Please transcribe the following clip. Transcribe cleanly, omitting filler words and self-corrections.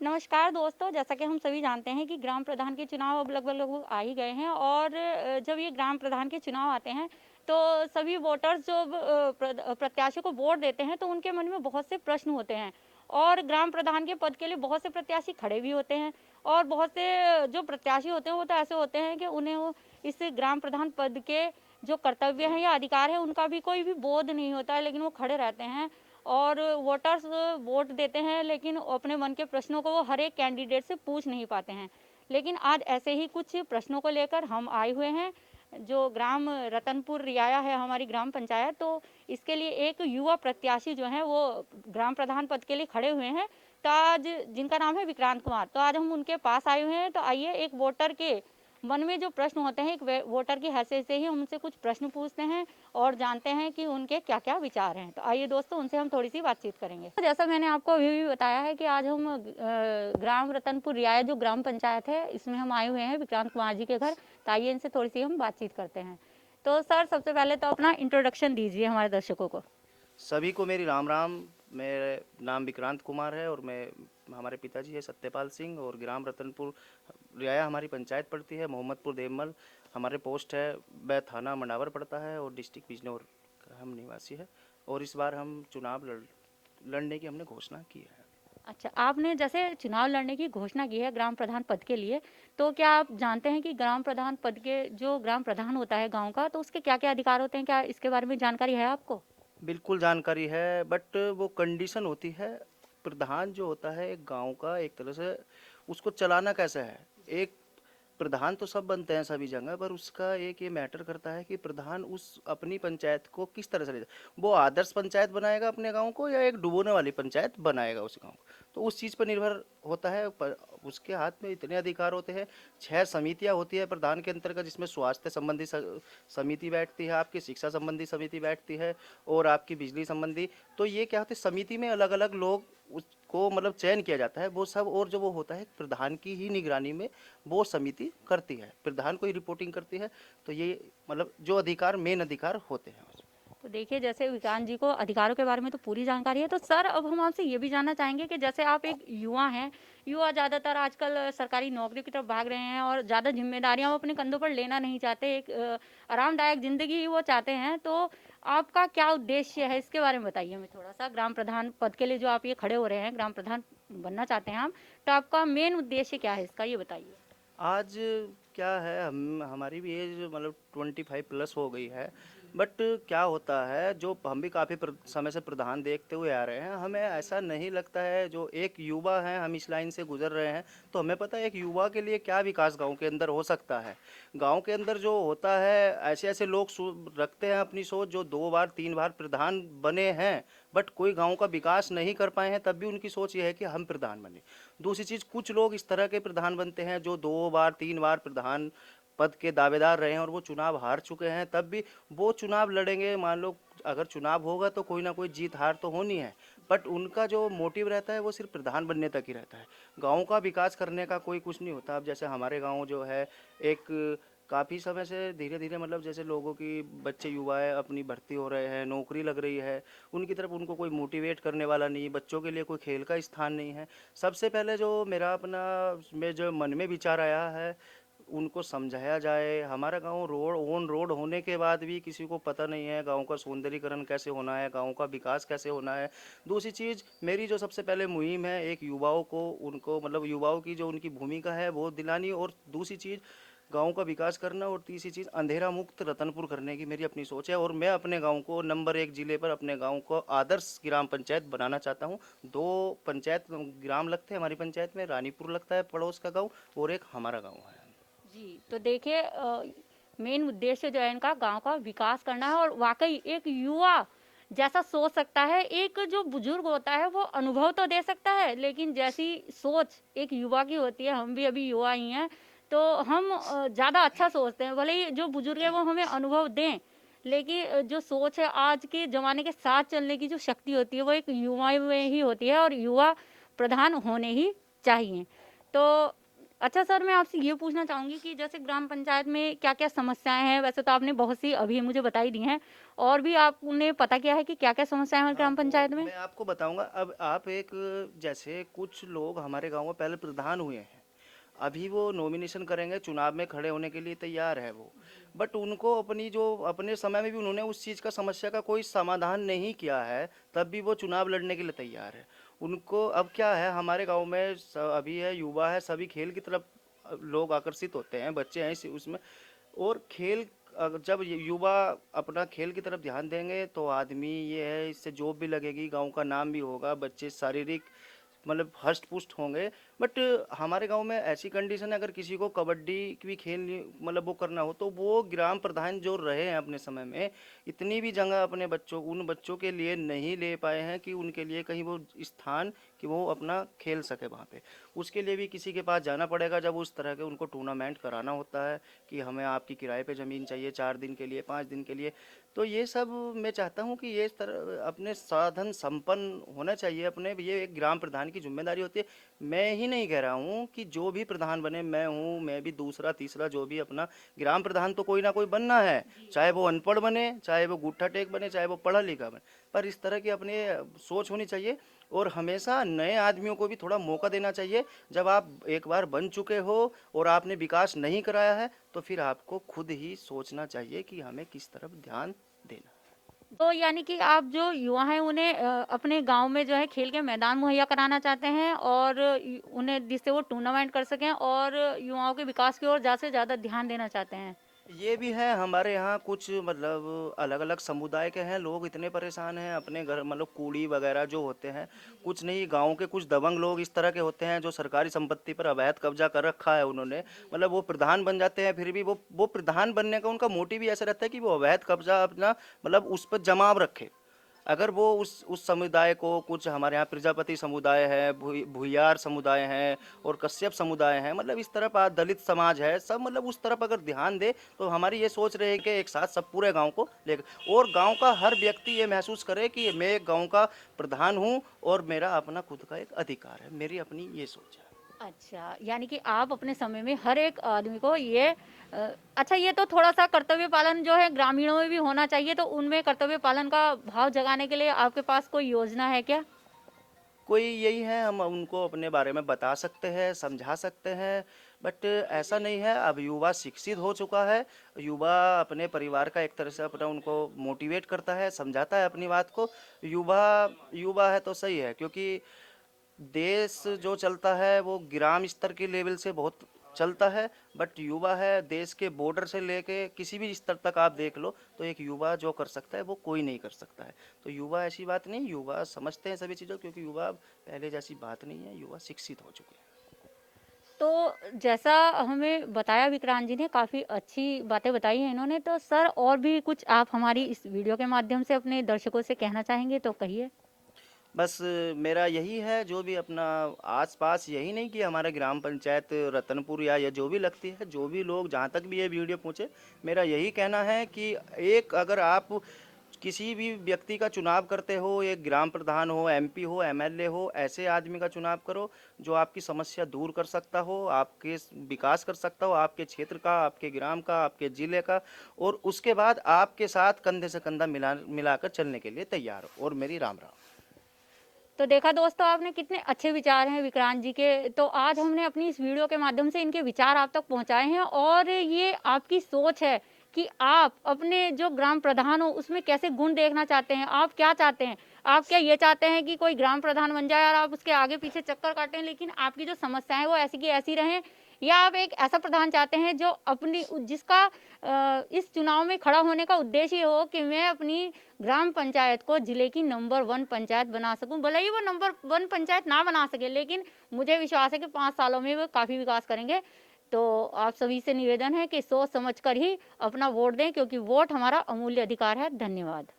नमस्कार दोस्तों, जैसा कि हम सभी जानते हैं कि ग्राम प्रधान के चुनाव अब लगभग आ ही गए हैं और जब ये ग्राम प्रधान के चुनाव आते हैं तो सभी वोटर्स जो प्रत्याशी को वोट देते हैं तो उनके मन में बहुत से प्रश्न होते हैं और ग्राम प्रधान के पद के लिए बहुत से प्रत्याशी खड़े भी होते हैं और बहुत से जो प्रत्याशी होते हैं वो तो ऐसे होते हैं कि उन्हें वो इस ग्राम प्रधान पद के जो कर्तव्य हैं या अधिकार है उनका भी कोई भी बोध नहीं होता है, लेकिन वो खड़े रहते हैं और वोटर्स वोट देते हैं, लेकिन अपने मन के प्रश्नों को वो हर एक कैंडिडेट से पूछ नहीं पाते हैं। लेकिन आज ऐसे ही कुछ प्रश्नों को लेकर हम आए हुए हैं। जो ग्राम रतनपुर रियाया है हमारी ग्राम पंचायत, तो इसके लिए एक युवा प्रत्याशी जो है वो ग्राम प्रधान पद के लिए खड़े हुए हैं। तो आज जिनका नाम है विक्रांत कुमार, तो आज हम उनके पास आए हुए हैं। तो आइए एक वोटर के मन में जो प्रश्न होते हैं, एक वोटर की हैसियत से ही हम उनसे कुछ प्रश्न पूछते हैं और जानते हैं कि उनके क्या क्या विचार हैं। तो आइए दोस्तों, उनसे हम थोड़ी सी बातचीत करेंगे। तो जैसा मैंने आपको अभी भी बताया है कि आज हम ग्राम रतनपुर रियाया जो ग्राम पंचायत है इसमें हम आए हुए हैं विक्रांत कुमार जी के घर। तो आइए इनसे थोड़ी सी हम बातचीत करते हैं। तो सर, सबसे पहले तो अपना इंट्रोडक्शन दीजिए हमारे दर्शकों को। सभी को मेरी राम राम। मेरा नाम विक्रांत कुमार है और मैं हमारे पिताजी है सत्यपाल सिंह और ग्राम रतनपुर रियाया हमारी पंचायत पड़ती है। मोहम्मदपुर देवमल हमारे पोस्ट है। वह थाना मंडावर पड़ता है और डिस्ट्रिक्ट बिजनौर का हम निवासी है। और इस बार हम चुनाव लड़ने की हमने घोषणा की है। अच्छा, आपने जैसे चुनाव लड़ने की घोषणा की है ग्राम प्रधान पद के लिए, तो क्या आप जानते हैं कि ग्राम प्रधान पद के जो ग्राम प्रधान होता है गांव का, तो उसके क्या क्या अधिकार होते हैं? क्या इसके बारे में जानकारी है आपको? बिल्कुल जानकारी है, बट वो कंडीशन होती है। प्रधान जो होता है एक गांव का, एक तरह से उसको चलाना कैसे है। एक प्रधान तो सब बनते हैं सभी जगह, पर उसका एक ये मैटर करता है कि प्रधान उस अपनी पंचायत को किस तरह से ले जाए। वो आदर्श पंचायत बनाएगा अपने गांव को या एक डुबोने वाली पंचायत बनाएगा उस गांव को, तो उस चीज़ पर निर्भर होता है। पर उसके हाथ में इतने अधिकार होते हैं। 6 समितियां होती है प्रधान के अंतर्गत, जिसमें स्वास्थ्य संबंधी समिति बैठती है, आपकी शिक्षा संबंधी समिति बैठती है और आपकी बिजली संबंधी। तो ये क्या होता है, समिति में अलग अलग लोग उसको मतलब चयन किया जाता है वो सब। और जो वो होता है प्रधान की ही निगरानी में वो समिति करती है, प्रधान को ही रिपोर्टिंग करती है। तो ये मतलब जो अधिकार मेन अधिकार होते हैं। तो देखिए, जैसे विक्रांत जी को अधिकारों के बारे में तो पूरी जानकारी है, तो सर अब हम आपसे ये भी जानना चाहेंगे कि जैसे आप एक युवा हैं, युवा ज़्यादातर आजकल सरकारी नौकरी की तरफ भाग रहे हैं और ज़्यादा जिम्मेदारियां वो अपने कंधों पर लेना नहीं चाहते, एक आरामदायक जिंदगी वो चाहते हैं। तो आपका क्या उद्देश्य है, इसके बारे में बताइए हमें थोड़ा सा। ग्राम प्रधान पद के लिए जो आप ये खड़े हो रहे हैं, ग्राम प्रधान बनना चाहते हैं आप, तो आपका मेन उद्देश्य क्या है इसका, ये बताइए। आज क्या है, हम हमारी भी एज मतलब 25 प्लस हो गई है। बट क्या होता है, जो हम भी काफ़ी समय से प्रधान देखते हुए आ रहे हैं, हमें ऐसा नहीं लगता है। जो एक युवा है, हम इस लाइन से गुजर रहे हैं, तो हमें पता है एक युवा के लिए क्या विकास गांव के अंदर हो सकता है। गांव के अंदर जो होता है, ऐसे ऐसे लोग रखते हैं अपनी सोच, जो 2 बार 3 बार प्रधान बने हैं बट कोई गांव का विकास नहीं कर पाए हैं, तब भी उनकी सोच ये है कि हम प्रधान बने। दूसरी चीज़, कुछ लोग इस तरह के प्रधान बनते हैं जो 2 बार 3 बार प्रधान पद के दावेदार रहे हैं और वो चुनाव हार चुके हैं, तब भी वो चुनाव लड़ेंगे। मान लो अगर चुनाव होगा तो कोई ना कोई जीत हार तो होनी है, बट उनका जो मोटिव रहता है वो सिर्फ प्रधान बनने तक ही रहता है। गाँव का विकास करने का कोई कुछ नहीं होता। अब जैसे हमारे गाँव जो है, एक काफ़ी समय से धीरे धीरे मतलब जैसे लोगों की बच्चे युवाएं अपनी भर्ती हो रहे हैं, नौकरी लग रही है, उनकी तरफ उनको कोई मोटिवेट करने वाला नहीं, बच्चों के लिए कोई खेल का स्थान नहीं है। सबसे पहले जो मेरा अपना में जो मन में विचार आया है, उनको समझाया जाए। हमारा गांव रोड ऑन रोड होने के बाद भी किसी को पता नहीं है गांव का सौंदर्यीकरण कैसे होना है, गांव का विकास कैसे होना है। दूसरी चीज़, मेरी जो सबसे पहले मुहिम है एक युवाओं को, उनको मतलब युवाओं की जो उनकी भूमिका है वो दिलानी, और दूसरी चीज़ गांव का विकास करना, और तीसरी चीज़ अंधेरा मुक्त रतनपुर करने की मेरी अपनी सोच है। और मैं अपने गांव को नंबर 1 जिले पर, अपने गांव को आदर्श ग्राम पंचायत बनाना चाहता हूं। 2 पंचायत ग्राम लगते हैं हमारी पंचायत में, रानीपुर लगता है पड़ोस का गांव, और एक हमारा गांव है। जी, तो देखिए, मेन उद्देश्य जो है इनका गांव का विकास करना है और वाकई एक युवा जैसा सोच सकता है। एक जो बुजुर्ग होता है वो अनुभव तो दे सकता है, लेकिन जैसी सोच एक युवा की होती है, हम भी अभी युवा ही हैं, तो हम ज़्यादा अच्छा सोचते हैं। भले ही जो बुजुर्ग है वो हमें अनुभव दें, लेकिन जो सोच है आज के ज़माने के साथ चलने की जो शक्ति होती है वो एक युवा में ही होती है और युवा प्रधान होने ही चाहिए। तो अच्छा सर, मैं आपसे ये पूछना चाहूँगी कि जैसे ग्राम पंचायत में क्या-क्या समस्याएँ हैं? वैसे तो आपने बहुत सी अभी मुझे बता ही दी हैं, और भी आपने पता किया है कि क्या-क्या समस्याएँ हैं हाँ, ग्राम वो पंचायत में? मैं आपको बताऊँगा। अब आप एक, जैसे कुछ लोग हमारे गाँव में पहले प्रधान हुए हैं, अभी वो नॉमिनेशन करेंगे, चुनाव में खड़े होने के लिए तैयार है वो। बट उनको अपनी जो अपने समय में भी उन्होंने उस चीज़ का समस्या का कोई समाधान नहीं किया है, तब भी वो चुनाव लड़ने के लिए तैयार है। उनको अब क्या है, हमारे गाँव में अभी है, युवा है, सभी खेल की तरफ लोग आकर्षित होते हैं, बच्चे हैं उसमें। और खेल, जब ये युवा अपना खेल की तरफ ध्यान देंगे तो आदमी ये है, इससे जॉब भी लगेगी, गांव का नाम भी होगा, बच्चे शारीरिक मतलब हष्ट पुष्ट होंगे। बट हमारे गांव में ऐसी कंडीशन है, अगर किसी को कबड्डी भी खेलनी मतलब वो करना हो, तो वो ग्राम प्रधान जो रहे हैं अपने समय में, इतनी भी जगह अपने बच्चों उन बच्चों के लिए नहीं ले पाए हैं कि उनके लिए कहीं वो स्थान कि वो अपना खेल सके वहाँ पे। उसके लिए भी किसी के पास जाना पड़ेगा, जब उस तरह के उनको टूर्नामेंट कराना होता है कि हमें आपकी किराए पे ज़मीन चाहिए 4 दिन के लिए, 5 दिन के लिए। तो ये सब मैं चाहता हूँ कि ये इस तरह अपने साधन संपन्न होना चाहिए अपने, ये एक ग्राम प्रधान की जिम्मेदारी होती है। मैं ही नहीं कह रहा हूँ कि जो भी प्रधान बने, मैं हूँ, मैं भी दूसरा तीसरा जो भी अपना ग्राम प्रधान तो कोई ना कोई बनना है, चाहे वो अनपढ़ बने, चाहे वो गुट्ठा टेक बने, चाहे वो पढ़ा लिखा बने। पर इस तरह की अपने सोच होनी चाहिए। और हमेशा नए आदमियों को भी थोड़ा मौका देना चाहिए। जब आप एक बार बन चुके हो और आपने विकास नहीं कराया है, तो फिर आपको खुद ही सोचना चाहिए कि हमें किस तरफ ध्यान देना। तो यानी कि आप जो युवा हैं उन्हें अपने गाँव में जो है खेल के मैदान मुहैया कराना चाहते हैं, और उन्हें जिससे वो टूर्नामेंट कर सकें और युवाओं के विकास की ओर ज़्यादा से ज़्यादा ध्यान देना चाहते हैं। ये भी है, हमारे यहाँ कुछ मतलब अलग अलग समुदाय के हैं लोग, इतने परेशान हैं अपने घर, मतलब कूड़ी वगैरह जो होते हैं, कुछ नहीं, गांव के कुछ दबंग लोग इस तरह के होते हैं जो सरकारी संपत्ति पर अवैध कब्जा कर रखा है उन्होंने। मतलब वो प्रधान बन जाते हैं, फिर भी वो प्रधान बनने का उनका मोटिव ही ऐसा रहता है कि वो अवैध कब्जा अपना मतलब उस पर जमाव रखे। अगर वो उस समुदाय को, कुछ हमारे यहाँ प्रजापति समुदाय है, भुयार समुदाय है और कश्यप समुदाय है, मतलब इस तरफ दलित समाज है, सब मतलब उस तरफ अगर ध्यान दे, तो हमारी ये सोच रहे कि एक साथ सब पूरे गांव को लेकर, और गांव का हर व्यक्ति ये महसूस करे कि मैं एक गांव का प्रधान हूं और मेरा अपना खुद का एक अधिकार है। मेरी अपनी ये सोच है। अच्छा, यानी कि आप अपने समय में हर एक आदमी को ये अच्छा, ये तो थोड़ा-सा कर्तव्य पालन जो है ग्रामीणों में भी होना चाहिए, तो उनमें कर्तव्य पालन का भाव जगाने के लिए आपके पास कोई योजना है क्या? कोई यही है, हम उनको अपने बारे में बता सकते हैं, समझा सकते हैं। बट ऐसा नहीं है, अब युवा शिक्षित हो चुका है। युवा अपने परिवार का एक तरह से अपना उनको मोटिवेट करता है, समझाता है अपनी बात को। युवा युवा है तो सही है, क्योंकि देश जो चलता है वो ग्राम स्तर के लेवल से बहुत चलता है। बट युवा है, देश के बॉर्डर से लेके किसी भी स्तर तक आप देख लो, तो एक युवा जो कर सकता है वो कोई नहीं कर सकता है। तो युवा ऐसी बात नहीं, युवा समझते हैं सभी चीज़ों, क्योंकि युवा अब पहले जैसी बात नहीं है, युवा शिक्षित हो चुके हैं। तो जैसा हमें बताया विक्रांत जी ने, काफ़ी अच्छी बातें बताई हैं इन्होंने, तो सर और भी कुछ आप हमारी इस वीडियो के माध्यम से अपने दर्शकों से कहना चाहेंगे तो कहिए? बस मेरा यही है, जो भी अपना आसपास, यही नहीं कि हमारे ग्राम पंचायत रतनपुर या जो भी लगती है, जो भी लोग जहाँ तक भी ये वीडियो पहुँचे, मेरा यही कहना है कि एक, अगर आप किसी भी व्यक्ति का चुनाव करते हो, एक ग्राम प्रधान हो, एमपी हो, एमएलए हो, ऐसे आदमी का चुनाव करो जो आपकी समस्या दूर कर सकता हो, आपके विकास कर सकता हो, आपके क्षेत्र का, आपके ग्राम का, आपके जिले का, और उसके बाद आपके साथ कंधे से कंधा मिलाकर चलने के लिए तैयार हो। और मेरी राम राम। तो देखा दोस्तों, आपने कितने अच्छे विचार हैं विक्रांत जी के। तो आज हमने अपनी इस वीडियो के माध्यम से इनके विचार आप तक पहुंचाए हैं, और ये आपकी सोच है कि आप अपने जो ग्राम प्रधान हो उसमें कैसे गुण देखना चाहते हैं, आप क्या चाहते हैं। आप क्या ये चाहते हैं कि कोई ग्राम प्रधान बन जाए और आप उसके आगे पीछे चक्कर काटें, लेकिन आपकी जो समस्याएं वो ऐसी की ऐसी रहें, या आप एक ऐसा प्रधान चाहते हैं जो अपनी जिसका इस चुनाव में खड़ा होने का उद्देश्य ये हो कि मैं अपनी ग्राम पंचायत को जिले की नंबर 1 पंचायत बना सकूं। भले ही वो नंबर 1 पंचायत ना बना सके, लेकिन मुझे विश्वास है कि 5 सालों में वो काफ़ी विकास करेंगे। तो आप सभी से निवेदन है कि सोच समझ कर ही अपना वोट दें, क्योंकि वोट हमारा अमूल्य अधिकार है। धन्यवाद।